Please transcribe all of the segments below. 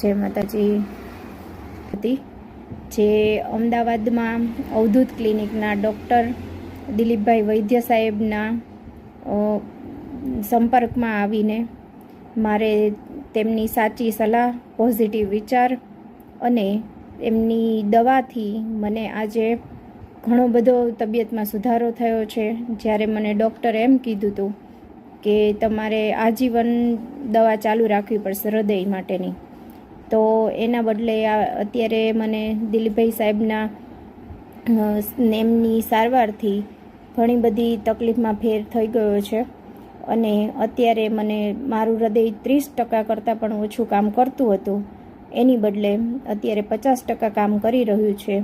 જય માતાજી હતી જે અમદાવાદમાં અવધૂત ક્લિનિકના ડૉક્ટર દિલીપભાઈ વૈદ્ય સાહેબના સંપર્કમાં આવીને મારે તેમની સાચી સલાહ, પોઝિટિવ વિચાર અને એમની દવાથી મને આજે ઘણો બધો તબિયતમાં સુધારો થયો છે. જ્યારે મને ડૉક્ટરે એમ કીધું હતું કે તમારે આજીવન દવા ચાલુ રાખવી પડશે હૃદય માટેની, તો એના બદલે અત્યારે મને દિલીપભાઈ સાહેબના એમની સારવારથી ઘણી બધી તકલીફમાં ફેર થઈ ગયો છે અને અત્યારે મને મારું હૃદય 30% કરતાં પણ ઓછું કામ કરતું હતું, એની બદલે અત્યારે 50% કામ કરી રહ્યું છે.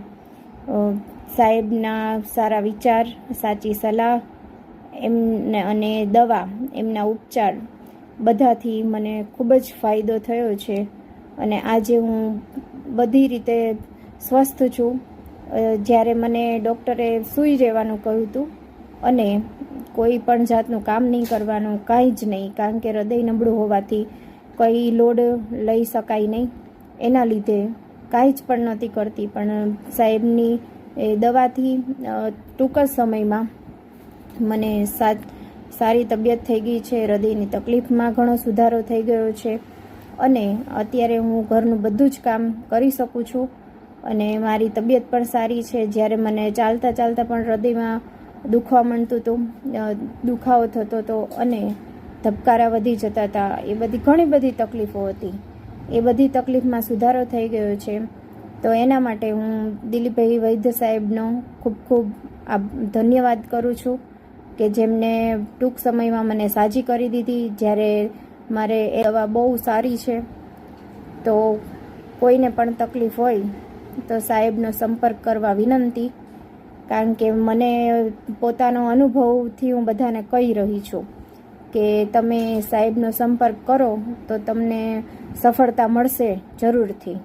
સાહેબના સારા વિચાર, સાચી સલાહ એમને અને દવા, એમના ઉપચાર બધાથી મને ખૂબ જ ફાયદો થયો છે અને આજે હું બધી રીતે સ્વસ્થ છું. જ્યારે મને ડૉક્ટરે સૂઈ રહેવાનું કહ્યું હતું અને કોઈ પણ જાતનું કામ નહીં કરવાનું, કાંઈ જ નહીં, કારણ કે હૃદય નબળું હોવાથી કંઈ લોડ લઈ શકાય નહીં, એના લીધે કાંઈ જ પણ નહોતી કરતી. પણ સાહેબની દવાથી ટૂંક જ સમયમાં મને સારી તબિયત થઈ ગઈ છે. હૃદયની તકલીફમાં ઘણો સુધારો થઈ ગયો છે અને અત્યારે હું ઘરનું બધું જ કામ કરી શકું છું અને મારી તબિયત પણ સારી છે. જ્યારે મને ચાલતા ચાલતા પણ હૃદયમાં દુખવા માંડતું હતું, દુખાવો થતો હતો અને ધબકારા વધી જતા હતા, એ બધી ઘણી બધી તકલીફો હતી, એ બધી તકલીફમાં સુધારો થઈ ગયો છે. તો એના માટે હું દિલીપભાઈ વૈદ્ય સાહેબનો ખૂબ ખૂબ ધન્યવાદ કરું છું કે જેમને ટૂંક સમયમાં મને સાજી કરી દીધી. જ્યારે મારે એ દવા બહુ સારી છે, તો કોઈને પણ તકલીફ હોય તો સાહેબનો સંપર્ક કરવા વિનંતી, કારણ કે મને પોતાનો અનુભવથી હું બધાને કહી રહી છું કે તમે સાહેબનો સંપર્ક કરો તો તમને સફળતા મળશે જરૂરથી.